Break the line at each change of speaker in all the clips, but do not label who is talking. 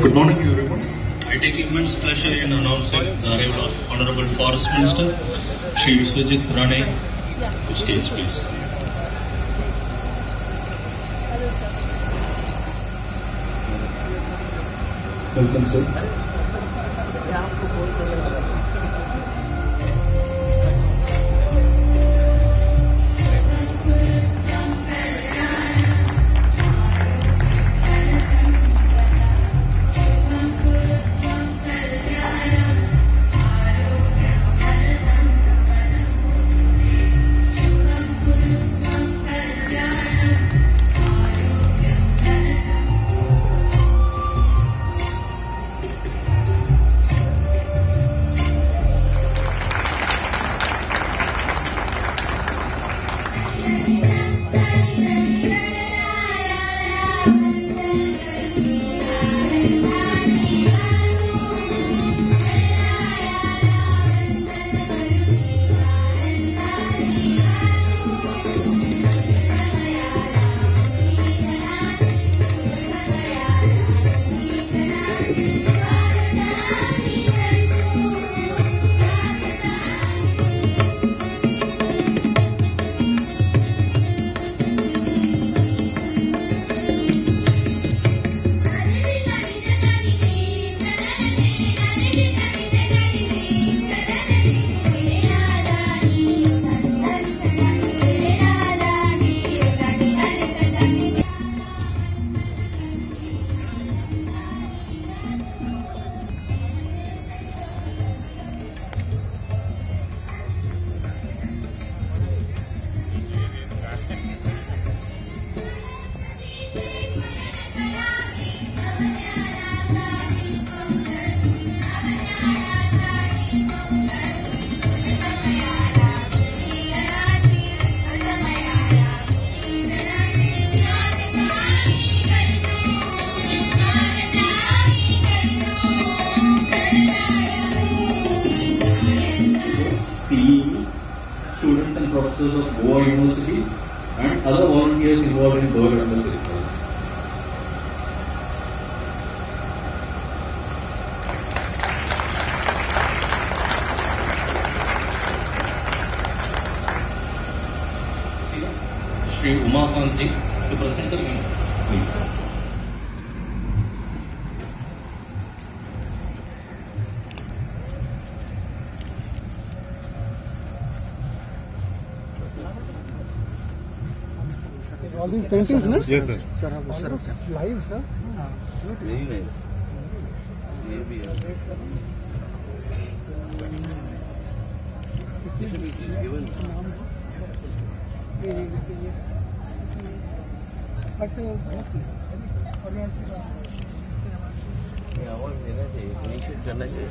Good morning, everyone. I take immense pleasure in announcing the arrival of Honorable Forest Minister, Shri Vishwajit Rane, to stage, please. Welcome, sir. Students and professors of Goa University and other volunteers involved in Goa Embassy Research. Shri Umakanji to present the memo, please.
All these paintings, no?
Yes, sir.
Sir, live, sir.
Very nice. Maybe. It should be given. और देना चाहिए, initiate करना चाहिए.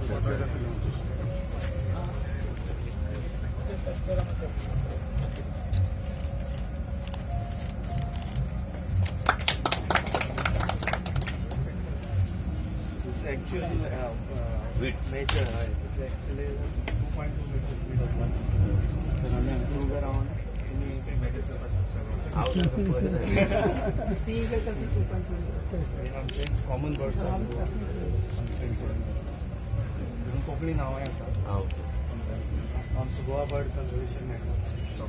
Actually, width nature, it's actually 2.2 meters width of one. Move around any out of the seeing like 2.2. I'm saying common birds are probably now on Goa Bird Conservation Network. So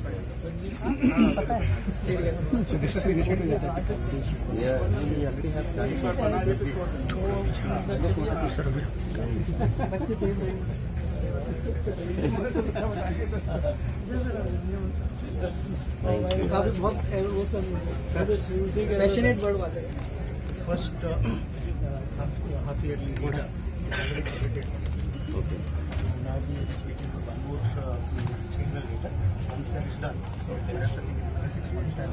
this is the initiative. Yeah, we already have plans.
Passionate bird watcher.
First half yearly data. Okay. Now we are waiting for one more seasonal data. Once that is done, the rest of the 6 months time.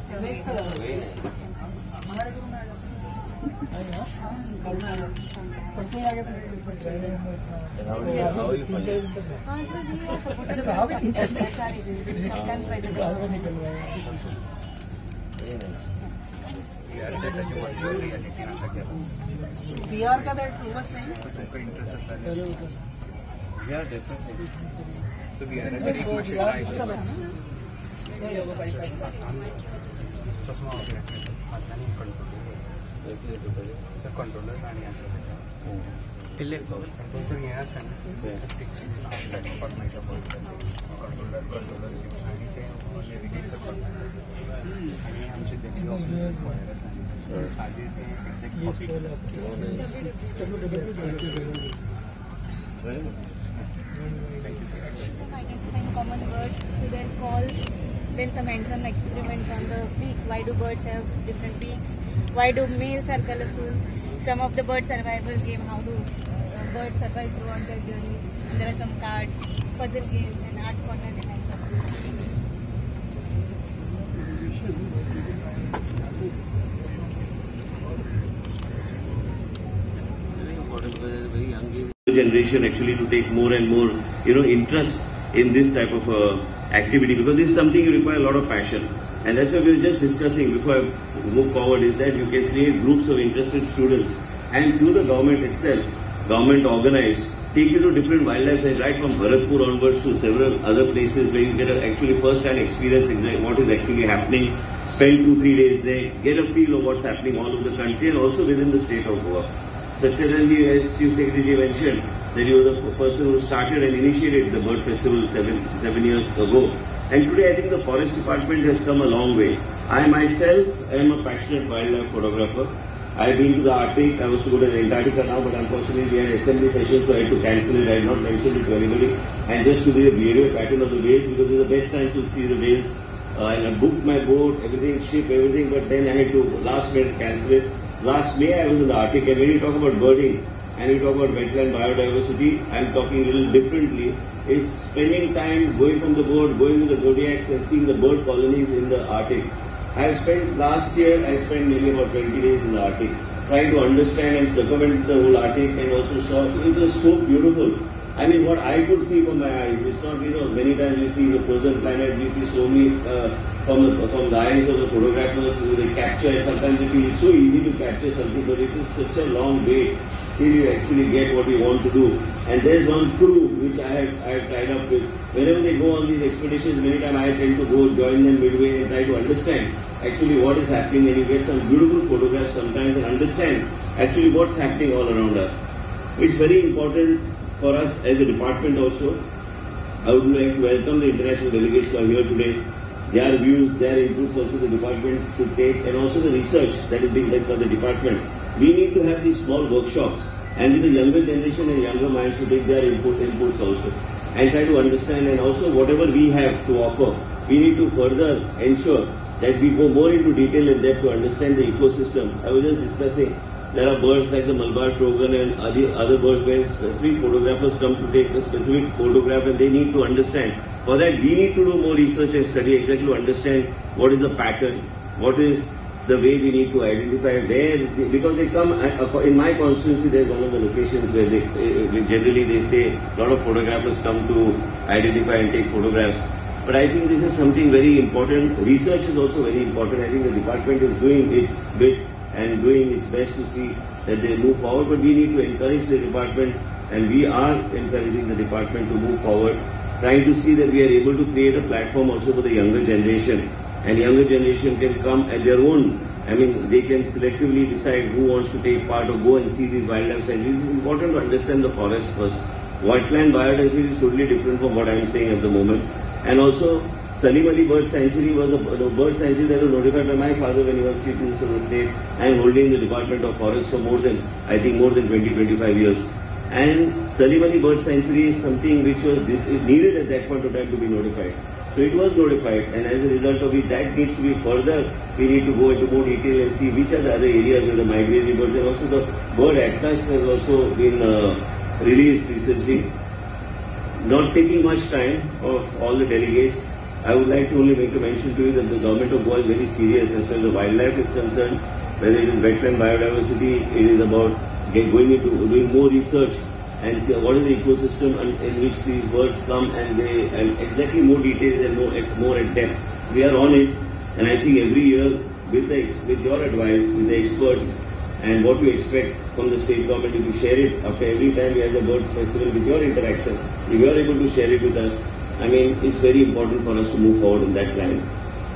Snakes. परसों आ गया था
How you find it?
अच्छा रहा भी नहीं चलता PR का that was saying
Yeah, definitely. So we are very much controller आणि असं कंट्रोलर येणार कंट्रोलर आणि ते नेव्हिगेट करतात आणि आमचे दिल्ली ऑफिस आधी ते exact
Identifying common words to their calls. Then some hands-on experiments on the beaks. Why do birds have different beaks? Why do males are colorful? Some of the bird survival game. How do birds survive throughout their journey? And there are some cards, puzzle games, and art corner behind them.
Generation actually to take more and more interest in this type of activity, because this is something you require a lot of passion, and that's why we were just discussing before I move forward, is that you can create groups of interested students and through the government itself, government organized, take you to different wildlife sites right from Bharatpur onwards to several other places where you get actually first-hand experience in what is actually happening, spend 2-3 days there, get a feel of what's happening all over the country and also within the state of Goa. Successively, as Chief Secretary mentioned, that you were the person who started and initiated the bird festival seven years ago. And today I think the forest department has come a long way. I myself am a passionate wildlife photographer. I've been to the Arctic. I was to go to Antarctica now, but unfortunately we had assembly sessions, so I had to cancel it. I had not mentioned it to anybody. And just to see the behavior pattern of the whales, because it's the best time to see the whales. And I booked my boat, everything, ship, everything, but then I had to last minute cancel it. Last May I was in the Arctic, and when you talk about birding and you talk about wetland biodiversity, I'm talking a little differently. Is spending time going from the boat, going with the zodiacs and seeing the bird colonies in the Arctic. Last year I spent nearly about 20 days in the Arctic, trying to understand and circumvent the whole Arctic, and also saw it was so beautiful. I mean, what I could see from my eyes, it's not, many times we see the frozen planet, we see so many from the eyes of the photographers who they capture, and sometimes it feels so easy to capture something, but it is such a long wait till you actually get what you want to do. And there's one crew which I have tied up with. Whenever they go on these expeditions, many times I tend to go join them midway and try to understand actually what is happening, and you get some beautiful photographs sometimes and understand actually what's happening all around us. It's very important for us as a department also. I would like to welcome the international delegates who are here today. Their views, their inputs also the department should take, and also the research that is being done by the department. We need to have these small workshops, and with the younger generation and younger minds to take their inputs also, and try to understand, and also whatever we have to offer, we need to further ensure that we go more into detail in depth to understand the ecosystem. I was just discussing, there are birds like the Malabar trogon and other birds where specific photographers come to take a specific photograph, and they need to understand. For that, we need to do more research and study exactly to understand what is the pattern, what is the way we need to identify where, because they come, in my constituency there's one of the locations where generally they say a lot of photographers come to identify and take photographs. But I think this is something very important. Research is also very important. I think the department is doing its bit and doing its best to see that they move forward, but we need to encourage the department, and we are encouraging the department to move forward, trying to see that we are able to create a platform also for the younger generation. And younger generation can come at their own. I mean, they can selectively decide who wants to take part or go and see these wildlife sanctuaries. It is important to understand the forest first. Wetland biodiversity is totally different from what I am saying at the moment. And also, Salim Ali Bird Sanctuary was a bird sanctuary that was notified by my father when he was Chief Minister of the state. I am holding the Department of Forests for more than 20-25 years. And Salim Ali Bird Sanctuary is something which was needed at that point of time to be notified. So it was notified, and as a result of it, that needs to be further. We need to go into more detail and see which are the other areas where the migratory birds, and also the bird atlas has also been released recently. Not taking much time of all the delegates, I would like to only make a mention to you that the government of Goa is very serious as far as the wildlife is concerned. whether it is wetland biodiversity, it is about going into doing more research and what is the ecosystem in which these birds come and exactly more details and more at depth. We are on it, and I think every year with your advice, with the experts, and what we expect from the state government, if you share it after every time we have the bird festival with your interaction, if you are able to share it with us, I mean, it's very important for us to move forward in that line.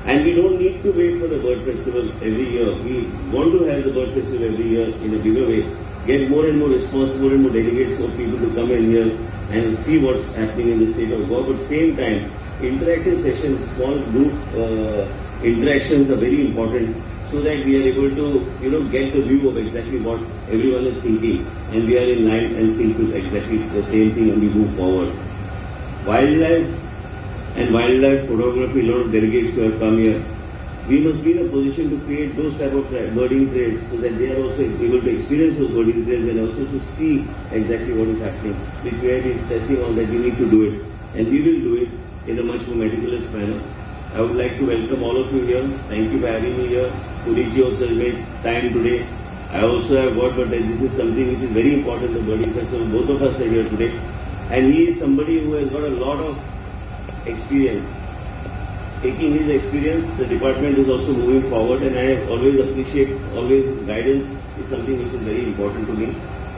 And we don't need to wait for the bird festival every year. We want to have the bird festival every year in a bigger way. Get more and more response, more and more delegates for people to come in here and see what's happening in the state of Goa. But same time, interactive sessions, small group interactions are very important so that we are able to, get the view of exactly what everyone is thinking, and we are in line and sync with exactly the same thing, and we move forward. Wildlife and wildlife photography, a lot of delegates who have come here, we must be in a position to create those type of birding trails so that they are also able to experience those birding trails and also to see exactly what is happening, which we have been stressing on that we need to do it, and we will do it in a much more meticulous manner. I would like to welcome all of you here. Thank you for having me here. Puriji also has made time today. I also have got, but this is something which is very important, the birding festival. Both of us are here today. And he is somebody who has got a lot of experience. Taking his experience, the department is also moving forward, and I always appreciate, his guidance is something which is very important to me.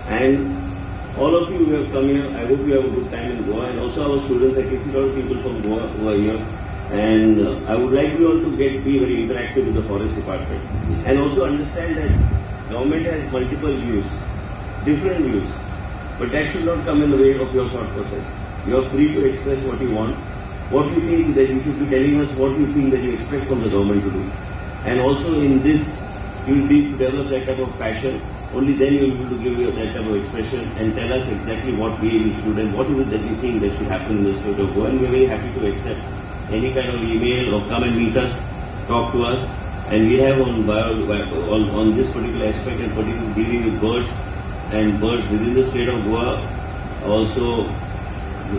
And all of you who have come here, I hope you have a good time in Goa, and also our students. I can see a lot of people from Goa who are here. And I would like you all to be very interactive with the forest department and also understand that government has multiple views, different views, but that should not come in the way of your thought process. You are free to express what you want, what you think that you should be telling us, what you think that you expect from the government to do. And also in this, you will need to develop that type of passion. Only then you will be able to give you that type of expression and tell us exactly what way we should and what is it that you think that should happen in the state of Goa. And we are very happy to accept any kind of email or come and meet us, talk to us, and we have on this particular aspect and particularly dealing with birds within the state of Goa. Also,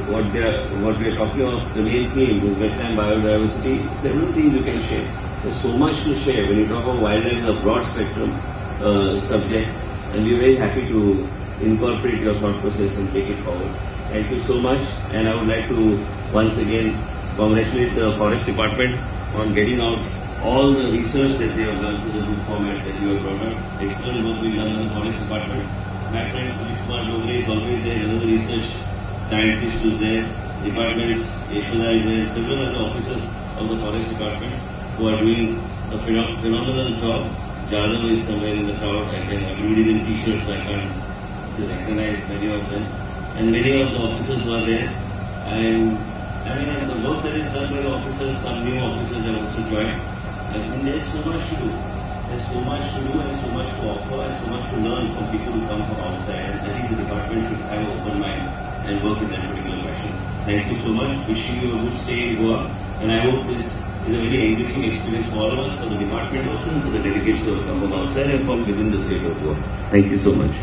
what we are talking of, the main theme is wetland biodiversity. Several things you can share. There's so much to share when you talk about wildlife. Is a broad spectrum subject, and we are very happy to incorporate your thought process and take it forward. Thank you so much, and I would like to once again congratulate the Forest Department on getting out all the research that they have done through the book format that you have brought up. External work being done in the Forest Department. My friend Vishwajit is always there, another research scientist is there, departments, Yashoda is there, several other officers of the Forest Department who are doing a phenomenal job. Jadhav is somewhere in the crowd. Everybody is in t-shirts, I can't recognize many of them. And many of the officers who are there. And the work that is done by the officers, some new officers have also joined. I think there is so much to do. There's so much to do and so much to offer and so much to learn from people who come from outside. And I think the department should have an open mind and work in that particular fashion. Thank you so much. Wishing you a good stay in Goa. And I hope this is a very enriching experience for all of us, for the department also, and for the delegates who have come from outside and from within the state of Goa. Thank you so much.